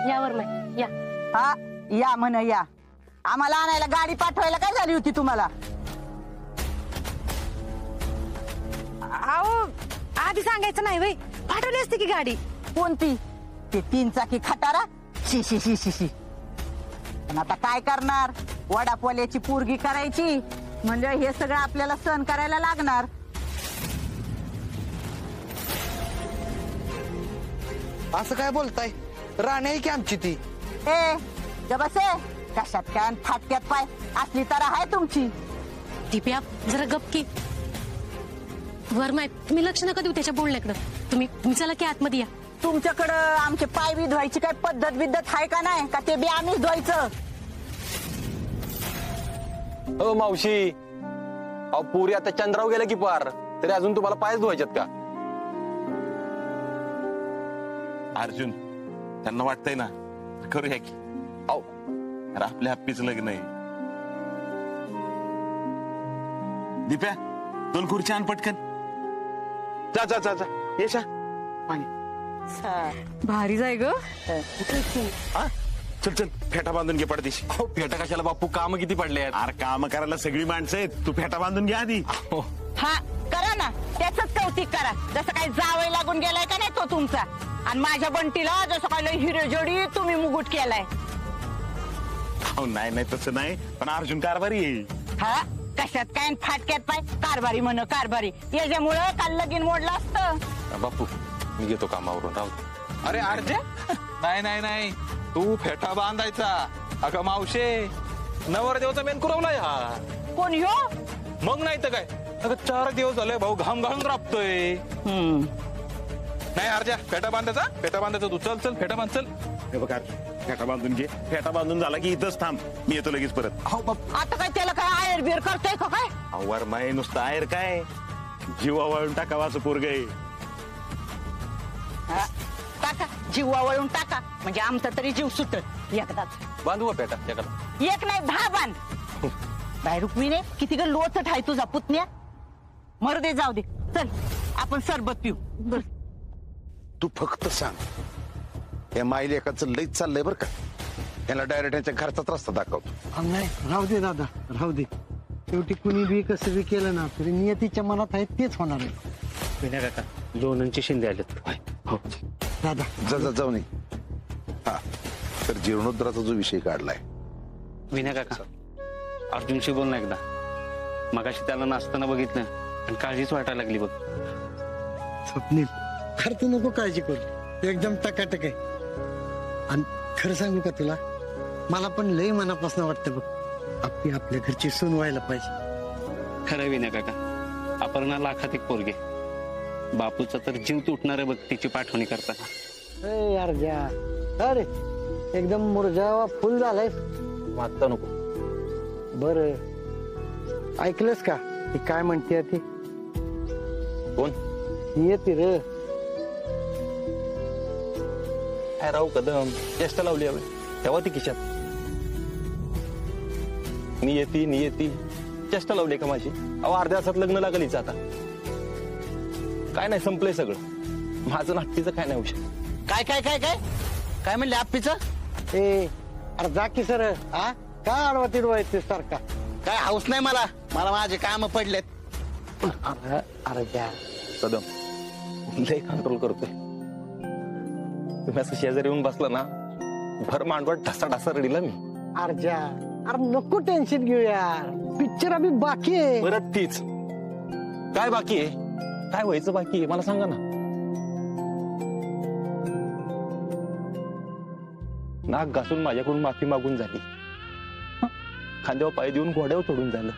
यावर नाही या. हा या म्हण या. आम्हाला आणायला गाडी पाठवायला काय झाली होती तुम्हाला? अहो आधी सांगायचं नाही वय, पाठवली असते की गाडी. कोणती? ते 3 चाकी खटारा? शी शी शी शी शी. पण आता काय करणार, वडापोल्याची पोरगी करायची म्हणजे हे सगळं आपल्याला सहन करायला लागणार. असं काय बोलताय? राणी आहे की आमची ती. ए जब बसे, कशात काय आणि फाटक्यात पाय असली तर आहे तुमची. दिप्या जरा गप की. वर माहित तुम्ही लक्ष नका देऊ त्याच्या बोलण्याकडं. तुम्ही चला की आतमध्ये या. तुमच्याकडं आमचे पाय बी धुवायची काय पद्धत बिद्धत आहे का नाही? का ते बी आम्हीच धुवायचं? हो मावशी, अहो पुरी आता चंद्राव गेला की पार, तरी अजून तुम्हाला पायच धुवायच्यात का? अर्जुन, त्यांना वाटतंय ना, करूया की. अहो अरे आपल्या हप्पीच लग्न आहे. दिप्या 2 खुर्च्या आण पटकन. जा जा जा जा. येशा पाणी. भारी जाय ग. हा चल चल, फेटा बांधून घे पडदेशी. अहो, फेटा कशाला बापू, काम किती पडले आहेत. अरे काम करायला सगळी माणसं आहेत, तू फेटा बांधून घे आधी. हा करा ना, त्याच कौतिक करा. जसं काही जावई लागून गेलाय का नाही तो तुमचा. आणि माझ्या बंटीला जसं काय हिरो जोडी तुम्ही मुकुट केलाय. हो नाही नाही तसं नाही, पण अर्जुन कारभारी आहे. हा कशात काय आणि फाटक्यात पाय कारभारी म्हण कारभारी. याच्यामुळं काल लगीन मोडलं असतं. बापू मी घेतो कामावरून, राहू दे. अरे अर्जे, नाही नाही नाही, तू फेटा बांधायचा. अगं मावशे, नवरदेवचा मेन कुरवलाय हा. कोण ह्यो? मग नाही तर काय, अगं 4 दिवस झाले भाऊ घाम घालून राबतोय. नाही अर्जा, फेटा बांधायचा तू. चल चल फेटा बांध चल. हे बघ फेटा बांधून घे. फेटा बांधून झाला की इथंच थांब, मी येतो लगेच परत. हो बापू, आता काय त्याला काय आयर बियर करतोय का काय? आवर माय नुसतं आहेर काय, जीवा वाळून टाकावा असं पोरग आहे. हा, टाका जीव वळून टाका, म्हणजे आमचा तरी जीव सुटत एकदाच. बांधू फेटा त्याला. एक नाही 10 बांध. बाय रुक्मिणी, किती ग लोचट आहे तुझा पुतण्या. मरू दे, जाऊ दे. चल आपण सरबत पिऊ. तू फक्त सांग, या माईल एकाचं लईच चाललंय बरं का. याला डायरेक्ट यांच्या घरचाच रस्ता दाखवतो. नाही राहू दे दादा, राहू दे. शेवटी कुणी बी कसं बी केलं ना तरी नियतीच्या मनात आहे तेच होणार आहे. विनय काका, लोणंदचे शिंदे आलेत. हो दादा जा जा जाऊ नये. हा तर जीर्णोद्धाराचा जो विषय काढलाय, विनय काका, अर्जुनशी बोल ना एकदा. मगाशी त्याला नाचताना बघितलं आणि काळजीच वाटायला लागली बघ. स्वप्नील, खरं तू नको काळजी करू, एकदम टकाटक आहे. आणि खरं सांगू का तुला, मला पण लय मनापासून वाटतं बघ, आपल्या घरची सून व्हायला पाहिजे. खरं विनय काका, अपर्णा लाखात एक पोरगे. बापूचा तर जीव तुटणार आहे बघ तिची पाठवणी करताना. यार जा, अरे एकदम मुरझावा फुल झालाय. मागता नको. बर ऐकलंस का ती काय म्हणते ती? कोण? येते रे. काय राहू कदम, चेष्टा लावली हवे तेव्हा ती खिशात. नियती चेष्टा लावली का माझी? अहो अर्ध्या तासात लग्न लागल हिचं आता. काय नाही, संपलंय सगळं. माझं नाट्यचं काय नाही औषध. काय काय काय काय काय म्हणले आप्पीच? ए अरे जा की सर. हा काय आडवा तिडवा येते सारखा? काय हाऊस नाही मला माझे काम पडलेत. अरे जा कदम लय कंट्रोल करतोय. तुम्ही असं शेजारी येऊन बसला ना, भर मांडवट ढसा रडीला मी. अरे जा, अरे नको टेन्शन घेऊ यार, पिक्चर अभी बाकी आहे. परत तीच. काय बाकी आहे? काय व्हायचं बाकी आहे मला सांगा ना. नाक घासून माझ्याकडून माफी मागून झाली. खांद्यावर पाय देऊन घोड्यावर चढून झालं.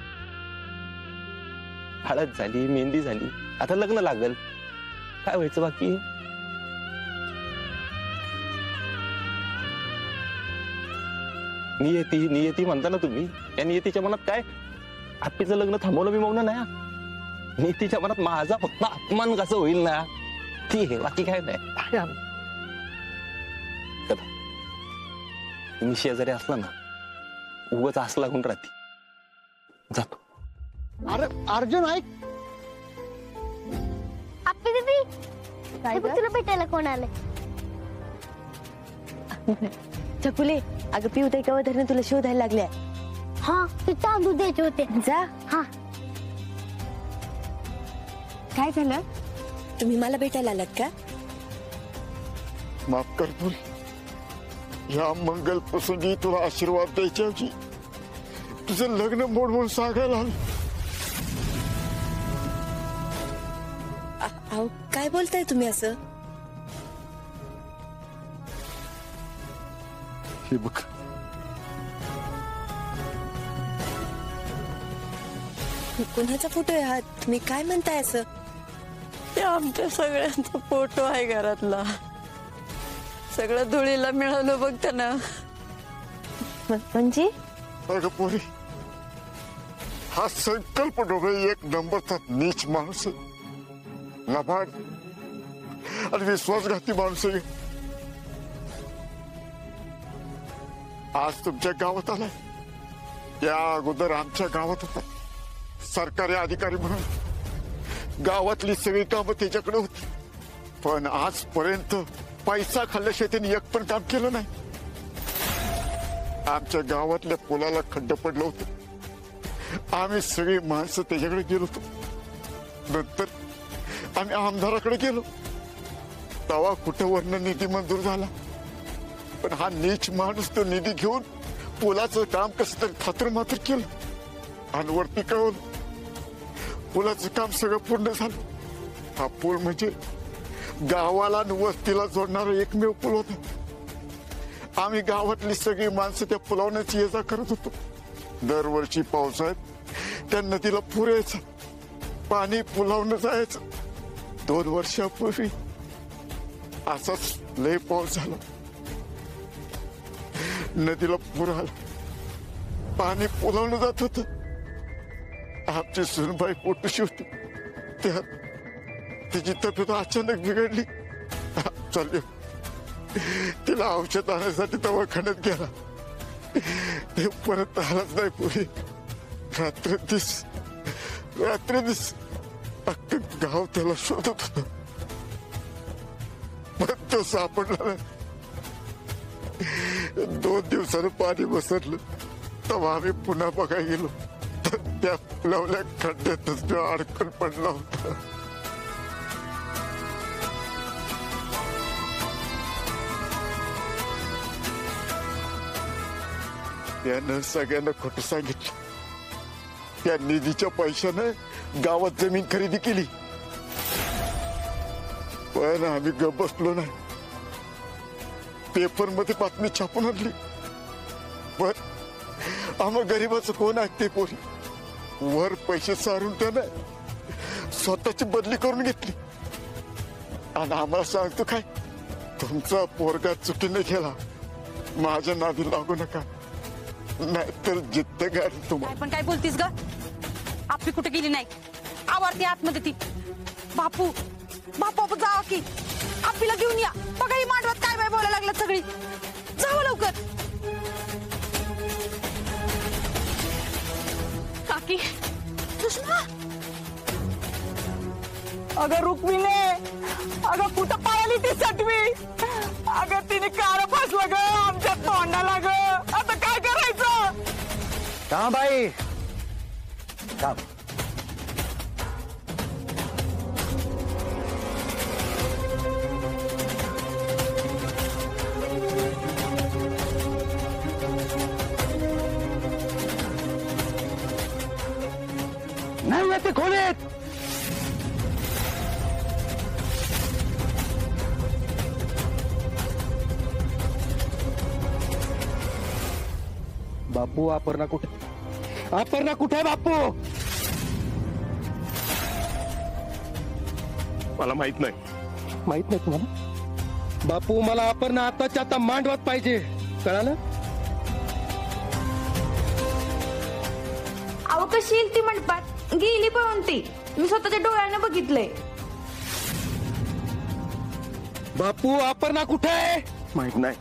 हळद झाली, मेहंदी झाली, आता लग्न लागल. काय व्हायचं बाकी आहे? नियती म्हणता ना तुम्ही, या नियतीच्या मनात काय? हप्पीचं लग्न थांबवलं मी मौन नाही. नियतीच्या मनात माझा फक्त अपमान कसं होईल ना, ती आहे, बाकी काय नाही. तुम्ही शेजारी असला ना, उगाच आस लागून राहते. जातो. अरे अर्जुन ऐक. आप्पी दीदी, तुला भेटायला कोण आले? चकुले अगं पिऊ का धरणे तुला शोधायला लागल्या. हा ते तांदूळ द्यायचे होते. जा. हा काय झालं? तुम्ही मला भेटायला आलात का? माफ कर बोल. या मंगल प्रसंगी तुला आशीर्वाद द्यायच्या ऐवजी तुझं लग्न मोड म्हणून सांगायला आलो. अहो काय बोलताय तुम्ही असं? हे बघ कोणाचा फोटो आहे हा? तुम्ही काय म्हणताय असं? ते आमच्या सगळ्यांचा फोटो आहे घरातला. सगळं धुळीला मिळालं बघ त्यानं. म्हणजे अगं पोरी, हा संकल्प डोळे एक नंबरचा नीच माणूस आहे. लबाड आणि विश्वासघाती माणूस आहे. आज तुमच्या गावात आलाय. या अगोदर आमच्या गावात होता सरकारी अधिकारी म्हणून. गावातली सगळी कामं त्याच्याकडे होती. पण आजपर्यंत पैसा खाल्ल्याशिवाय त्यांनी एक पण काम केलं नाही. आमच्या गावातल्या पुलाला खड्डे पडलं होतं. आम्ही सगळी माणसं त्याच्याकडे गेलो होतो. नंतर आम्ही आमदाराकडे गेलो. तेव्हा कुठं वर्ण निधी मंजूर झाला. पण हा नीच माणूस तो निधी घेऊन पुलाचं काम कसं तरी खात्र मात्र केलं आणि वरती कळवलं. पुलाचं काम सगळं पूर्ण झालं. हा पूल म्हणजे गावाला आणि वस्तीला जोडणारा एकमेव पूल होता. आम्ही गावातली सगळी माणसं त्या पुलावरच ये जा करत होतो. दरवर्षी पावसाळ्यात त्या नदीला पूर यायचा. पाणी पुलावून जायचं. 2 वर्षापूर्वी असाच लय पाऊस झाला. नदीला पूर आला. पाणी पुलावून जात होत. आमची सुनबाई पोटशी होती. त्यात तिची तब्येत अचानक बिघडली. चालली तिला औषध आणण्यासाठी दवाखान्यात गेला. ते परत आलाच नाही. पुढे रात्री अख्खं गाव त्याला शोधत होत. पण तो सापडला नाही. 2 दिवसानं पाणी बसरलं तेव्हा आम्ही पुन्हा बघायला गेलो. त्या लावल्या खड्ड्यातच तो अडकून पडला होता. त्यानं सगळ्यांना खोटं सांगितलं. त्या निधीच्या पैशानं गावात जमीन खरेदी केली. पण आम्ही गप्प बसलो नाही. पेपर मध्ये बातमी छापून आणली. पण आम्हा गरीबाचं कोण ऐकते? पोरी वर पैसे सारून त्यानं स्वतःची बदली करून घेतली. आणि आम्हाला सांगतो काय, तुमचा पोरगा चुकीने गेला, माझ्या नादी लागू नका, नाहीतर जिद्द गाडी तुम्हाला. पण काय बोलतीस ग? आपली कुठे गेली नाही. आवारती आतमध्ये ती. बापू बापू जावा की आपल्याला घेऊन या. बघा ही मांडवात काय बाय बोलायला लागलं सगळी. जावं लवकर. काकी सुषमा. अगं रुक्मिणे, अगं कुठं पाळली ती सटवी. अगं तिने कार फसलं ग आमच्या तोंडाला ग. आता काय करायचं? का बाई का नाही येते खोलीत. बापू अपर्णा कुठे? अपर्णा कुठे बापू? मला माहित नाही. माहित नाही तुम्हाला? बापू मला अपर्णा आताच्या आता मांडवत पाहिजे, कळालं? अहो कशी येईल ती मंडपात? गेली पळून ती. मी स्वतःच्या डोळ्याने बघितलंय. बापू अपर्णा कुठे आहे? माहित नाही.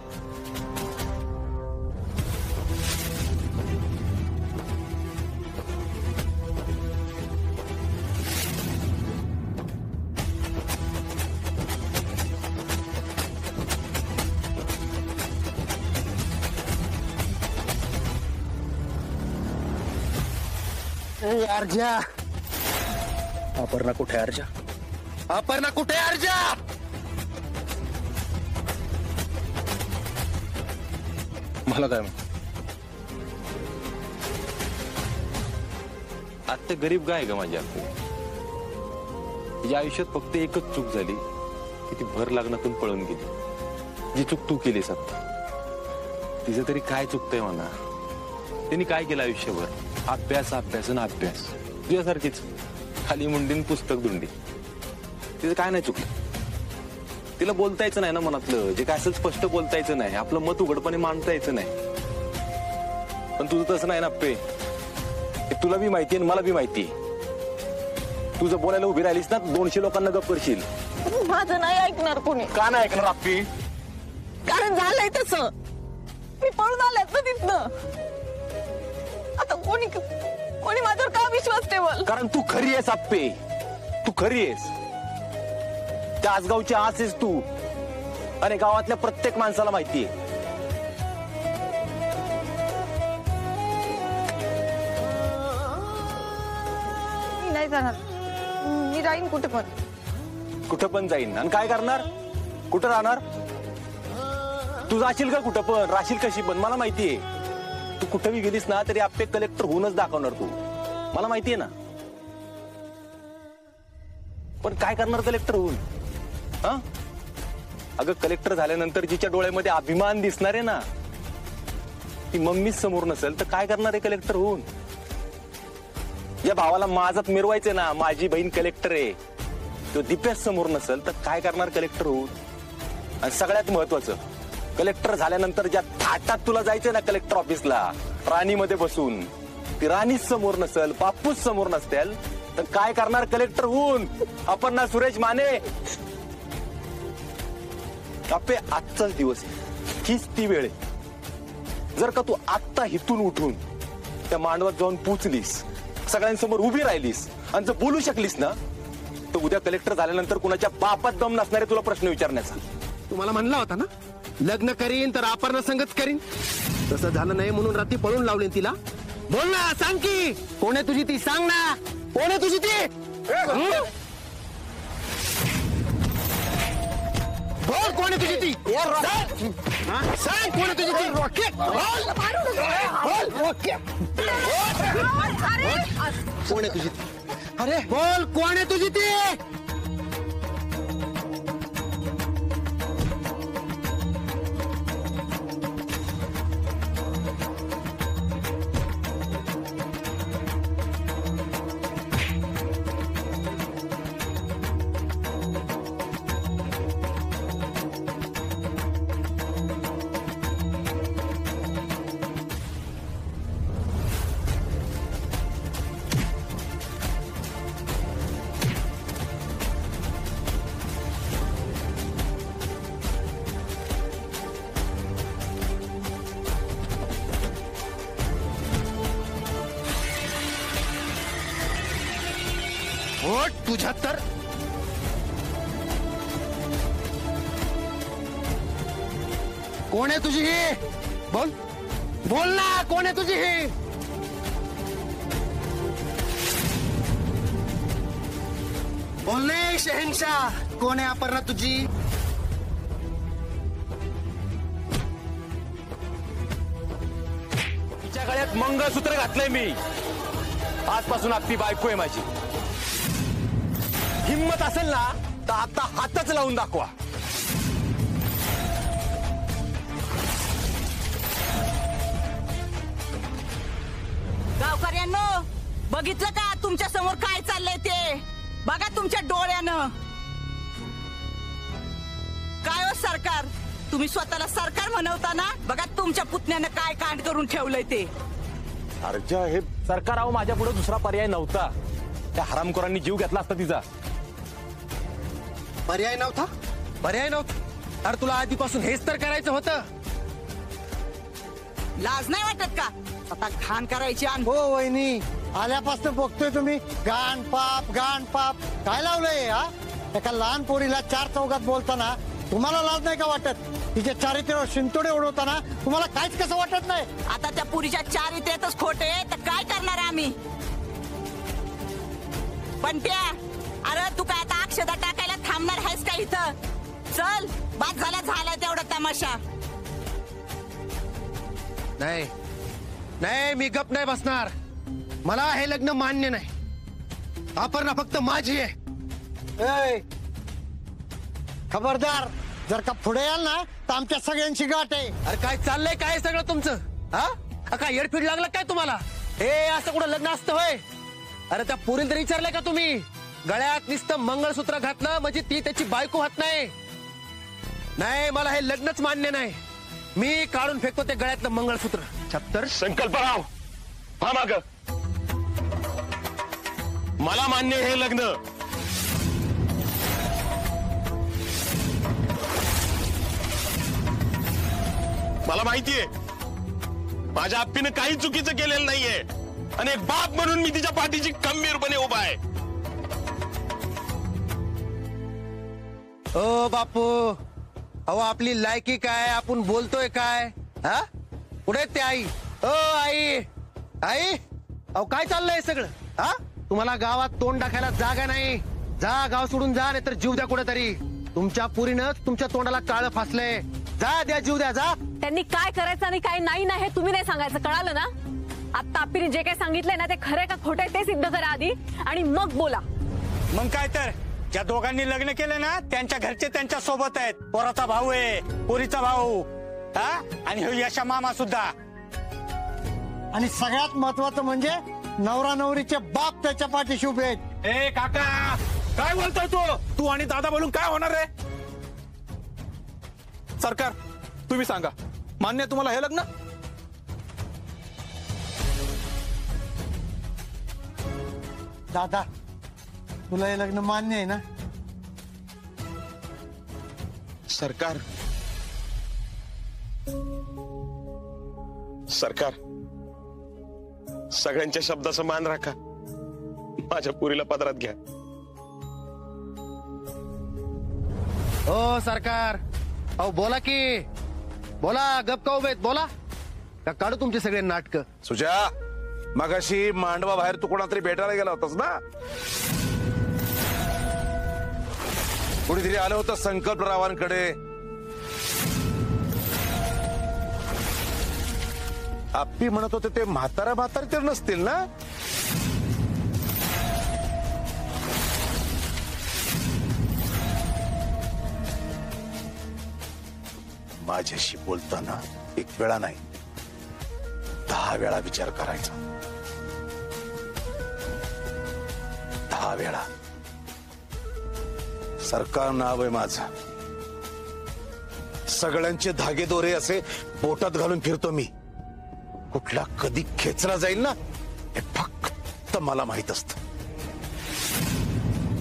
अर्जा अपर्णा कुठे अर्जा? अपर्णा कुठे अर्जा? मला काय आता गरीब गाय ग माझ्या तिच्या आयुष्यात फक्त एकच चूक झाली की ती भर लग्नातून पळून गेली. जी चूक तू केलीस आता तिचं तरी काय चुकतंय म्हणा. त्यांनी काय केलं आयुष्यभर? अभ्यास अभ्यास आणि अभ्यास. तुझ्यासारखीच खाली मुंडीन पुस्तक दुंडी. तिचं काय नाही चुकलं. तिला बोलता यायचं नाही ना मनातलं जे काय असेल स्पष्ट बोलता यायचं नाही. आपलं मत उघडपणे मांडता यायचं नाही. पण तुझं तसं नाही ना अप्पे. तुला बी माहिती आणि मला बी माहिती. तुझं बोलायला उभी राहिलीस ना 200 लोकांना गप्प करशील. माझं नाही ऐकणार कोणी. का नाही ऐकणार अप्पी? कारण झालंय तसं. मी पळून आल्यात ना तिथनं. आता कोणी माझ्यावर का विश्वास ठेवल? कारण तू खरी आहेस अप्पे. तू खरी आहेस. त्या आसगावची आस आहेस तू. आणि गावातल्या प्रत्येक माणसाला माहितीये. मी नाही जाणार. मी राहीन कुठे पण. कुठं पण जाईन. आणि काय करणार? कुठं राहणार? तू जाशील का कुठं पण? राशील कशी पण? मला माहितीये. तू कुठं बी गेलीस ना तरी आपले कलेक्टर होऊनच दाखवणार तू. मला माहितीये ना. पण काय करणार कलेक्टर होऊन? हा अगं कलेक्टर झाल्यानंतर जिच्या डोळ्यामध्ये अभिमान दिसणार आहे ना ती मम्मीच समोर नसेल तर काय करणार आहे कलेक्टर होऊन? या भावाला माझात मिरवायचंय ना. माझी बहीण कलेक्टर आहे. तो दिप्याच समोर नसेल तर काय करणार कलेक्टर होऊन? आणि सगळ्यात महत्वाचं कलेक्टर झाल्यानंतर ज्या थाटात तुला जायचंय ना कलेक्टर ऑफिसला राणीमध्ये बसून ती राणीच समोर नसेल बापूच समोर नसतील तर काय करणार कलेक्टर होऊन? अपर्णा सुरेश माने. अप्पे आजचाच दिवस हीच ती वेळ आहे. जर का तू आत्ता हिथून उठून त्या मांडवात जाऊन पोचलीस सगळ्यांसमोर उभी राहिलीस आणि जर बोलू शकलीस ना तर उद्या कलेक्टर झाल्यानंतर कुणाच्या बापात दम नसणारे तुला प्रश्न विचारण्याचा. तुम्हाला म्हणला होता ना लग्न करीन तर अपर्णा संगच करीन. तसं झालं नाही म्हणून रात्री पळून लावले तिला. बोल ना सांग की कोण आहे तुझी ती? सांग ना कोण आहे तुझी ती? बोल कोण आहे तुझी ती? सांग कोण आहे तुझी ती? रॉकेट कोण आहे तुझी ती? अरे बोल कोण आहे तुझी ती? तुझ्या तर कोण आहे तुझी ही? बोल बोल ना कोण आहे तुझी ही? बोलणे शहनशाह कोण आहे अपर्णा तुझी? तिच्या गळ्यात मंगळसूत्र घातलंय मी. आजपासून आपली बायको आहे माझी. हिम्मत असेल ना तर आता हातच लावून दाखवा. गावकऱ्यांनो बघितलं का तुमच्या समोर काय चाललंय ते? बघा तुमच्या डोळ्यानं. काय हो सरकार? तुम्ही स्वतःला सरकार म्हणवता ना. बघा तुमच्या पुतण्यानं काय कांड करून ठेवलंय ते. अर्जा हे सरकार अहो माझ्या पुढे दुसरा पर्याय नव्हता. त्या हरामखोरांनी जीव घेतला असता तिचा. पर्याय नव्हता? पर्याय नव्हता? अरे तुला आधीपासून हेच तर करायचं होतं. लाज नाही वाटत का? आता घाण करायची. हो वहिनी आल्यापासून बघतोय तुम्ही गाण पाप काय लावलंय? हा एका लहान पोरीला 4 चौघात बोलताना तुम्हाला लाज नाही का वाटत? तिच्या चारित्र्यावर शिंतोडे उडवताना तुम्हाला काहीच कसं वाटत नाही? आता त्या पुरीच्या चारित्र्यातच खोटे तर काय करणार आम्ही? बंट्या, अरे तू काय आता अक्षदा टाकायला थांबणार आहेस का इथं? चल, बाद झाला तेवढा तमाशा. नाही नाही, मी गप नाही बसणार. मला हे लग्न मान्य नाही. अपर्णा फक्त माझी आहे. ए, खबरदार, जर का पुढे याल ना तर आमच्या सगळ्यांची गाठ आहे. अरे काय चाललंय काय सगळं तुमचं? हा काय येडफीड लागलं काय तुम्हाला? हे असं कुठं लग्न असतं होय? अरे त्या पोरीला तरी विचारलंय का तुम्ही? गळ्यात नुसतं मंगळसूत्र घातलं म्हणजे ती त्याची बायको होत नाही. नाही, मला हे लग्नच मान्य नाही. मी काढून फेकतो ते गळ्यातलं मंगळसूत्र. छत्तर संकल्पराव, हा माग. मला मान्य हे लग्न. मला माहितीये माझ्या आप्पीनं काही चुकीचं केलेलं नाहीये आणि एक बाप म्हणून मी तिच्या पाठीशी खंबीरपणे उभा आहे. ओ बापू, अहो आपली लायकी काय? आपण बोलतोय काय? हा पुढे ते आई. ओ आई, आई, अहो काय चाललंय सगळं? हा तुम्हाला गावात तोंड टाकायला जागा नाही. जा, गाव सोडून जा, नाही तर जीव द्या कुठेतरी. तुमच्या पुरीनंच तुमच्या तोंडाला काळं फासलंय. जा, द्या जीव द्या, जा. त्यांनी काय करायचं आणि काय नाही ना हे तुम्ही नाही सांगायचं, कळालं ना? आता आप्पीने जे काय सांगितलंय ना ते खरंय का खोटंय ते सिद्ध करा आधी आणि मग बोला. मग काय तर, ज्या दोघांनी लग्न केलं ना त्यांच्या घरचे त्यांच्या सोबत आहेत. पोराचा भाऊ आहे, पोरीचा भाऊ, हा, आणि हो यशा मामा सुद्धा. आणि सगळ्यात महत्वाचं म्हणजे नवरा नवरीचे बाप त्याच्या पाठीशी उभे आहेत. ए काका, काय बोलतोय तू आणि दादा बोलून काय होणार आहे? सरकार, तुम्ही सांगा, मान्य आहे तुम्हाला हे लग्न? दादा, तुला हे लग्न मान्य आहे ना? सरकार, सरकार, सगळ्यांच्या शब्दाचा मान राखा. माझ्या पुरीला पदरात घ्या. हो सरकार, अहो बोला की, बोला. गप का उभेत, बोला. का काढू तुमचे सगळे नाटक? सुजा, मगाशी मांडवा बाहेर तू कोणातरी भेटायला गेला होतास ना? कुणीतरी आलं होतं संकल्परावांकडे. आप्पी म्हणत होते ते म्हातारा तर नसतील ना? माझ्याशी बोलताना एक वेळा नाही 10 वेळा विचार करायचा. 10 वेळा. सरकार नाव आहे माझं. सगळ्यांचे धागेदोरे असे बोटात घालून फिरतो मी. कुठला कधी खेचला जाईल ना हे फक्त मला माहित असत.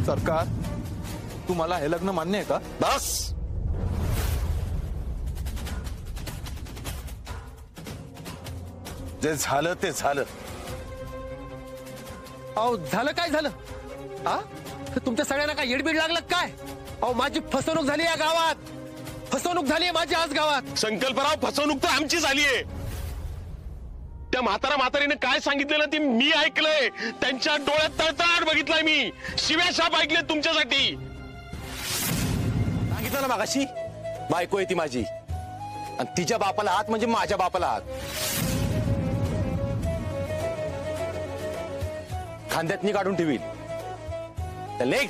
सरकार, तुम्हाला हे लग्न मान्य आहे का? बस. जे झालं ते झालं. अहो झालं काय झालं? हा, तुमच्या सगळ्यांना काय येडबीड लागलं काय? अहो माझी फसवणूक झाली या गावात. फसवणूक झाली माझी आज गावात. संकल्पराव, फसवणूक तर आमची झालीये. त्या म्हातारीने काय सांगितलं ना ते मी ऐकलंय. त्यांच्या डोळ्यात तळतळाट बघितलाय मी. शिव्या शाप ऐकले तुमच्यासाठी. सांगितलं ना मागाशी, बायको आहे ती माझी आणि तिच्या बापाला हात म्हणजे माझ्या बापाला हात. खांद्यातनी काढून ठेवील. लेख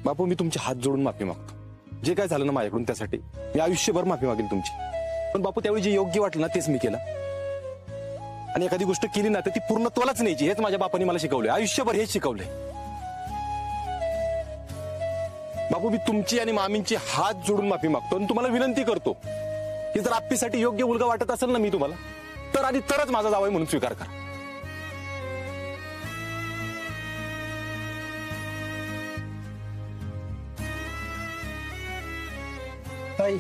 बापू, मी तुमचे हात जोडून माफी मागतो. जे काय झालं ना माझ्याकडून त्यासाठी मी आयुष्यभर माफी मागेल तुमची. पण बापू, त्यावेळी जे योग्य वाटलं ना तेच मी केलं. आणि एखादी गोष्ट केली ना तर ती पूर्णत्वालाच न्यायची. हेच माझ्या बापाने मला शिकवलंय. आयुष्यभर हेच शिकवलंय. बापू, मी तुमची आणि मामींची हात जोडून माफी मागतो आणि तुम्हाला विनंती करतो की जर आप्पीसाठी योग्य मुलगा वाटत असेल ना मी तुम्हाला, तर आधी तरच माझा जावई म्हणून स्वीकार करा. ताई,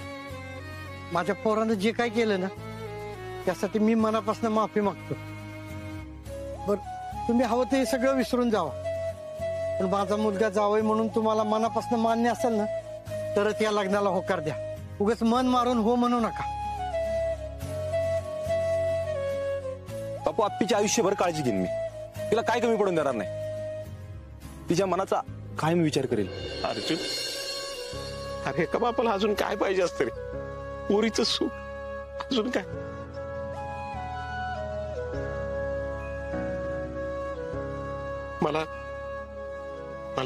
माझ्या पोरानं जे काय केलं ना त्यासाठी मी मनापासून माफी मागतो. बर तुम्ही हवं ते सगळं विसरून जावा, पण माझा मुलगा जावई म्हणून तुम्हाला मनापासून मान्य असेल ना तरच या लग्नाला होकार द्या. उगाच मन मारून हो म्हणू नका. बापू आप्पीच्या आयुष्यभर काळजी घेईन मी. तिला काय कमी पडून देणार नाही. तिच्या मनाचा कायम विचार करेल. अर्जुन, अरे का बापाला अजून काय पाहिजे असतं रे? पोरीचं सुख, अजून काय? मला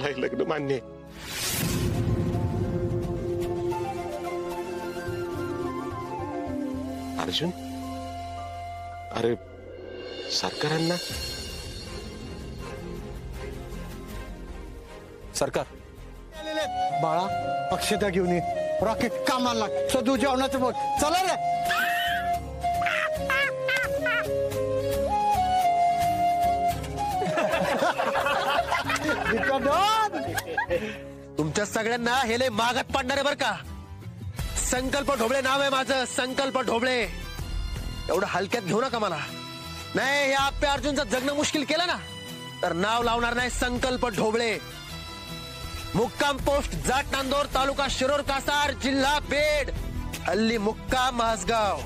हे लग्न मान्य आहे. अर्जुन, अरे सरकारांना सरकार बाळा अक्षता घेऊन ये. रॉकेट कामाला लाग. सदू जेवणाचं बोल. चला रे. तुमच्या सगळ्यांना हे लय मागात पडणार आहे बर का. संकल्प ढोबळे नाव आहे माझं. संकल्प ढोबळे. एवढं हलक्यात घेऊ नका मला. नाही या आप्पे अर्जुनचं जगणं मुश्किल केलं ना तर नाव लावणार नाही संकल्प ढोबळे. मुक्काम पोस्ट जाट नांदोर, तालुका शिरोर कासार, जिल्हा बीड, हल्ली मुक्काम मासगाव.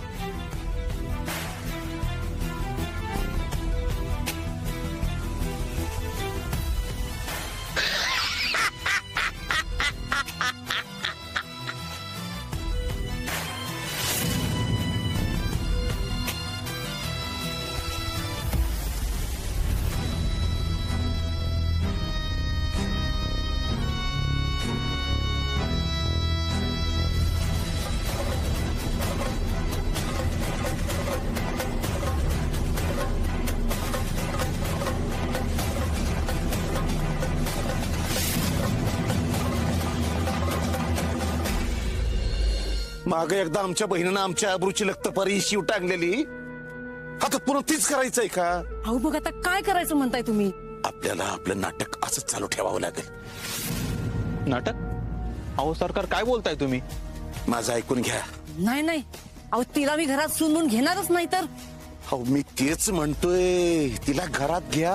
माग एकदा आमच्या बहिणीनं आमच्या आबरूची लखतपारी शिव टांगलेली, आता पुन्हा तीच करायचंय का? अहो मग आता काय करायचं म्हणताय तुम्ही? आपल्याला आपलं नाटक असंच चालू ठेवावं लागेल. नाटक? अहो सरकार काय बोलताय तुम्ही? माझं ऐकून घ्या. नाही नाही, अहो तिला मी घरात सुनून घेणारच नाही तर. अहो मी तेच म्हणतोय, तिला घरात घ्या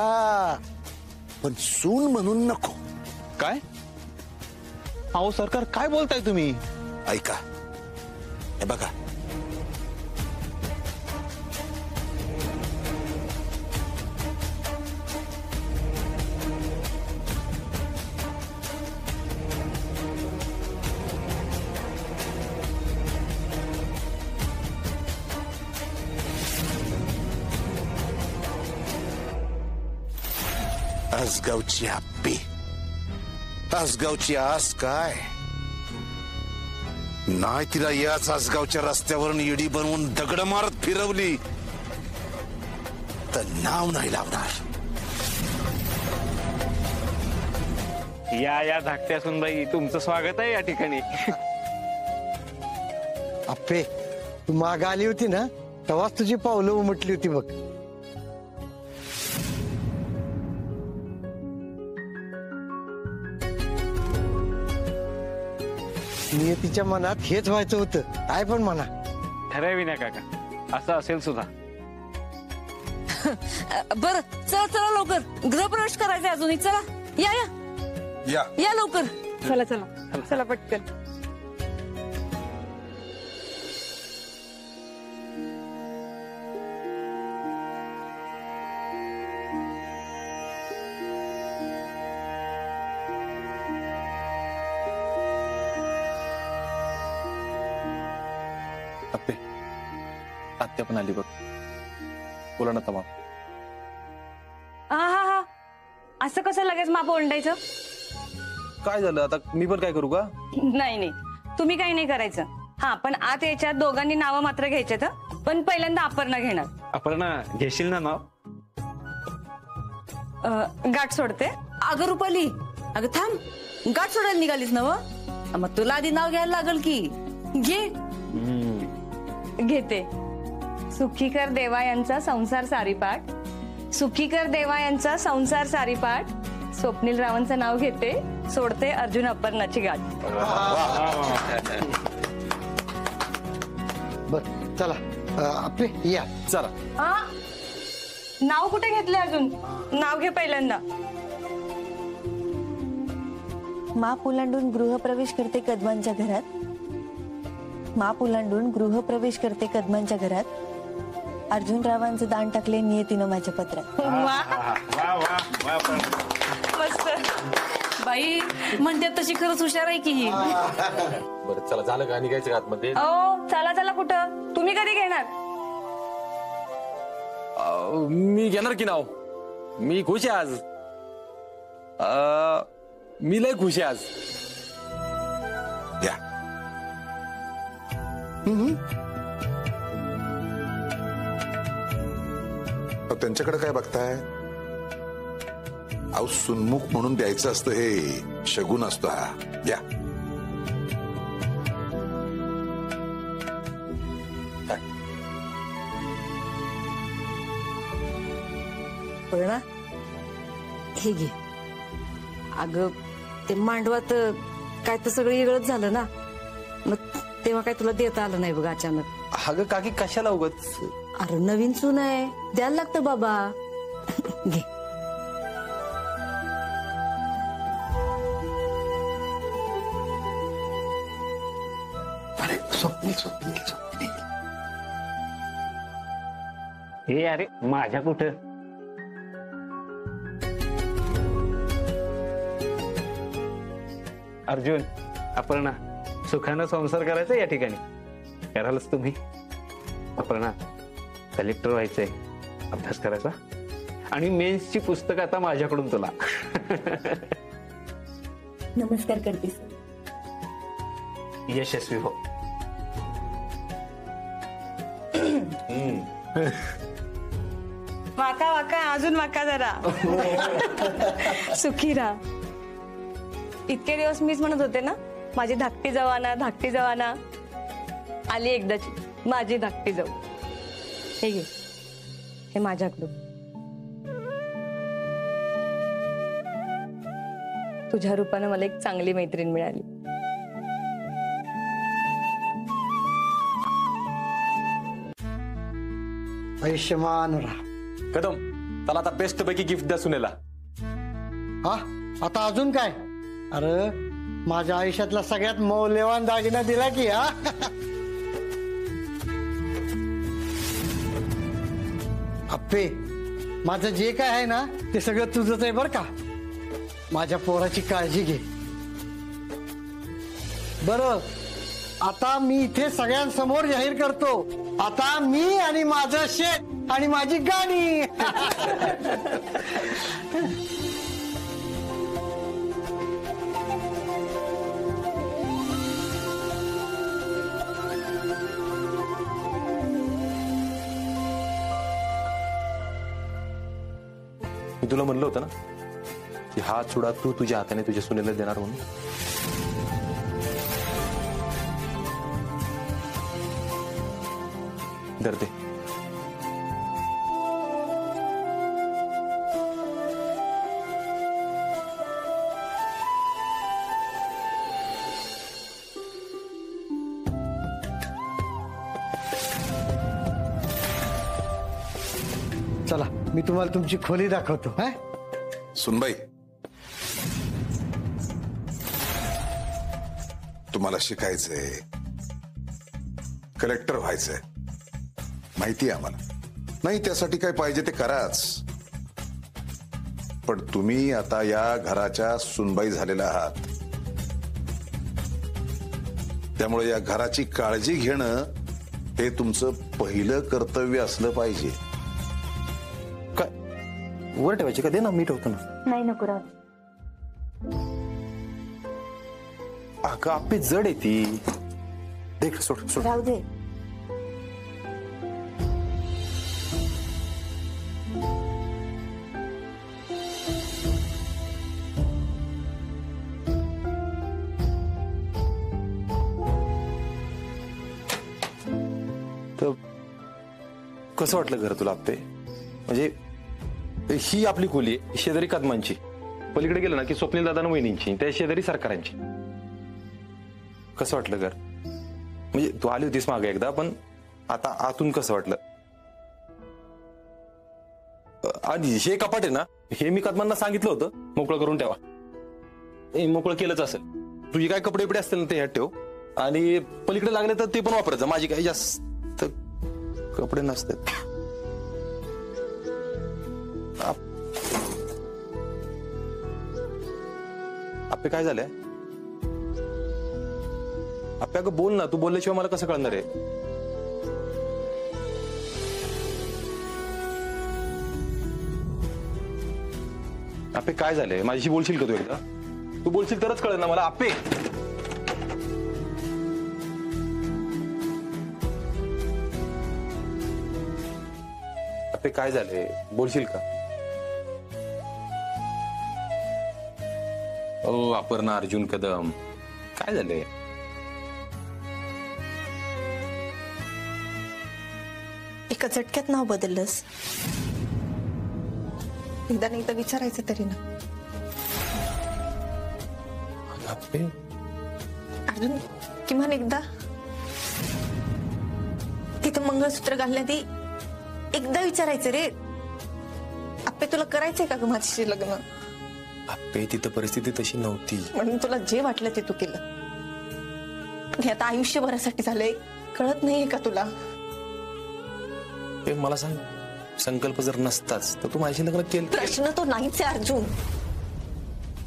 पण सून म्हणून नको. काय? अहो सरकार काय बोलताय तुम्ही? ऐका, हे बघा, आसगावची आप्पी, आसगावची आस काय नाही, तिला याच आसगावच्या रस्त्यावरून येडी बनवून दगड मारत फिरवली तर नाव नाही लावणार. या धाकट्या सुनबाई, तुमचं स्वागत आहे या ठिकाणी. अप्पे तू माग आली होती ना तेव्हाच तुझी पावलं उमटली होती बघ. नियतीच्या मनात हेच व्हायचं होतं, काय पण म्हणा. खरंय विनायक काका, असं असेल सुद्धा. बर चला चला लवकर, गृहप्रवेश करायचा अजूनही. चला या या या या लवकर. चला चला चला पटकन. आप्पे, आत्या पण आली बघ. बोला ना तमाम. हा हा हा, असं कसं लगेच माप ओंडायचं? काय झालं आता? मी पण काय करू का? नाही नाही, तुम्ही काही नाही करायचं. हा पण आत याच्यात दोघांनी नावं मात्र घ्यायचे. पण पहिल्यांदा अपर्णा घेणार. अपर्णा घेशील ना नाव? गाठ सोडते. अगं रुपाली, अगं थांब, गाठ सोडायला निघालीस ना? मग तुला आधी नाव घ्यायला लागल की. घे. घेते. सुखीकर देवा यांचा संसार सारीपाट, सुखीकर देवा यांचा संसार सारीपाट. स्वप्नील रावांचं नाव घेते, सोडते अर्जुन अपर्णाची गाठ. बर चला आपले या. चला. नाव कुठे घेतले अजून? नाव घे पहिल्यांदा. माप ओलांडून गृहप्रवेश करते कदमांच्या घरात. माप ओलांडून गृहप्रवेश करते कदमांच्या घरात. अर्जुनरावांचं दान टाकले नियतीनं माझ्या पत्रात. मस्त. बाई म्हणते तशी खरंच हुशार आहे की ही. बरं चला, झालं का? निघायचं का आतमध्ये? चला चला, कुठं? तुम्ही कधी घेणार? मी घेणार की नाव. मी खुश आहे आज. मी लय खुश आहे आज. या त्यांच्याकडे काय बघताय? अहो सुन्मुख म्हणून द्यायचं असतं, हे शगुन असतो हा. या ना, हे घे. अगं ते मांडवात काय तर सगळं वेगळंच झालं ना, मग तेव्हा काय तुला देता आलं नाही बघ अचानक. अगं काकी कशाला उगाच? अरे नवीन सून आहे, द्यायला लागतं बाबा. घे. अरे स्वप्नील स्वप्नील स्वप्नील. हे अरे माझ्या कुठं? अर्जुन, अपर्णा, सुखानं संसार करायचा या ठिकाणी. करालच तुम्ही. अपर्णा, कलेक्टर व्हायचंय, अभ्यास करायचा, आणि मेन्सची पुस्तक आता माझ्याकडून तुला. नमस्कार करते सर. यशस्वी हो. वाका वाका, अजून वाका जरा. सुखी राहा. इतके दिवस मीच म्हणत होते ना, माझी धाकटी जवाना, धाकटी जवाना. आली एकदाची माझी धाकटी जाऊ. हे घे, हे माझ्याकडून. तुझ्या रूपाने मला एक चांगली मैत्रीण मिळाली. आयुष्यमान राहा. कदम, त्याला आता बेस्ट पैकी गिफ्ट द्या सुनेला. हा, आता अजून काय? अरे माझ्या आयुष्यातला सगळ्यात मौल्यवान दागिना दिला की. हा, अप्पे, माझं जे काय आहे ना ते सगळं तुझंच आहे बर का. माझ्या पोराची काळजी घे. बरं, आता मी इथे सगळ्यांसमोर जाहीर करतो, आता मी आणि माझं शेत आणि माझी गाडी. मी तुला म्हणलं होतं ना की हा चुडा तू तुझ्या हाताने तुझ्या सुनेला देणार म्हणून. दे. चला, मी तुम्हाला तुमची खोली दाखवतो. हा, सुनबाई, तुम्हाला शिकायचंय, कलेक्टर व्हायचंय, माहिती आहे आम्हाला. नाही, त्यासाठी काय पाहिजे ते कराच. पण तुम्ही आता या घराच्या सुनबाई झालेल्या आहात, त्यामुळे या घराची काळजी घेणं हे तुमचं पहिलं कर्तव्य असलं पाहिजे. काय वर ठेवायची का? दे ना, मी ठेवतो ना. नाही, नको राहू. अगं आपली जड आहे ती. देख, सोड सोड. राहू दे. कसं वाटलं घर तुला आप्पे? म्हणजे ही आपली खोली आहे, शेजारी कदमांची. पलीकडे गेलं ना की स्वप्नील दादा वहिनींची, त्या शेजारी सरकारांची. कसं वाटलं घर? म्हणजे तू आली होतीस मागे एकदा, पण आता आतून कसं वाटलं? आणि हे कपाट आहे ना, हे मी कदमांना सांगितलं होतं मोकळं करून ठेवा. हे मोकळं केलंच असेल. तुझी काय कपडे बिपडे असतील ना ते ह्यात ठेव, आणि पलीकडे लागले तर ते पण वापरायचं. माझी काही जास्त कपडे नसतात. आपे काय झालंय? आपे अगं बोल ना, तू बोलल्याशिवाय मला कसं कळणार आहे? आपे काय झालंय? माझ्याशी बोलशील का तू एकदा? तू बोलशील तरच कळेल ना मला. आपे आपे काय झालंय? बोलशील का? ओ अपर्णा अर्जुन कदम, काय झालंय? एका झटक्यात नाव बदललंस. एकदा नाही एकदा विचारायचं तरी ना. अर्जुन, किमान एकदा तिथं मंगळसूत्र घालण्याआधी एकदा विचारायचं रे, आपे तुला करायचंय का ग माझ्याशी लग्न? आपे तिथं परिस्थिती तशी नव्हती म्हणून तुला जे वाटलं ते तू केलं. हे आता आयुष्यभरासाठी झालंय, कळत नाहीये का तुला? मला सांग, संकल्प जर नसताच तर तू माझ्याशी लग्न केलं? प्रश्न तो नाहीच आहे अर्जुन.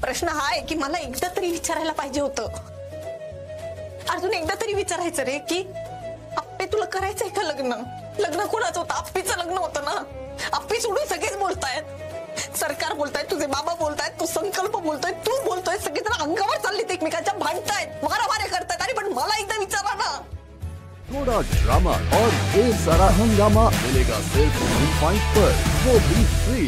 प्रश्न हा आहे की मला एकदा तरी विचारायला पाहिजे होतं. अर्जुन, एकदा तरी विचारायचं रे की आप्पे तुला करायचंय का लग्न? लग्न कोणाचं होतं? आप्पीचं लग्न होतं ना. आप्पी सोडून सगळेच बोलतायत. सरकार बोलतायत, तुझे बाबा बोलतायत, तू संकल्प बोलतोय, तू बोलतोय, सगळेजण अंगावर चाललेत, एकमेकांच्या भांडतायत, मारामाऱ्या करतायत. अरे पण मला एकदा विचारा ना. थोड़ा ड्रामा और ढेर सारा हंगामा मिलेगा सिर्फ 1 पॉइंट पर, वो भी फ्री.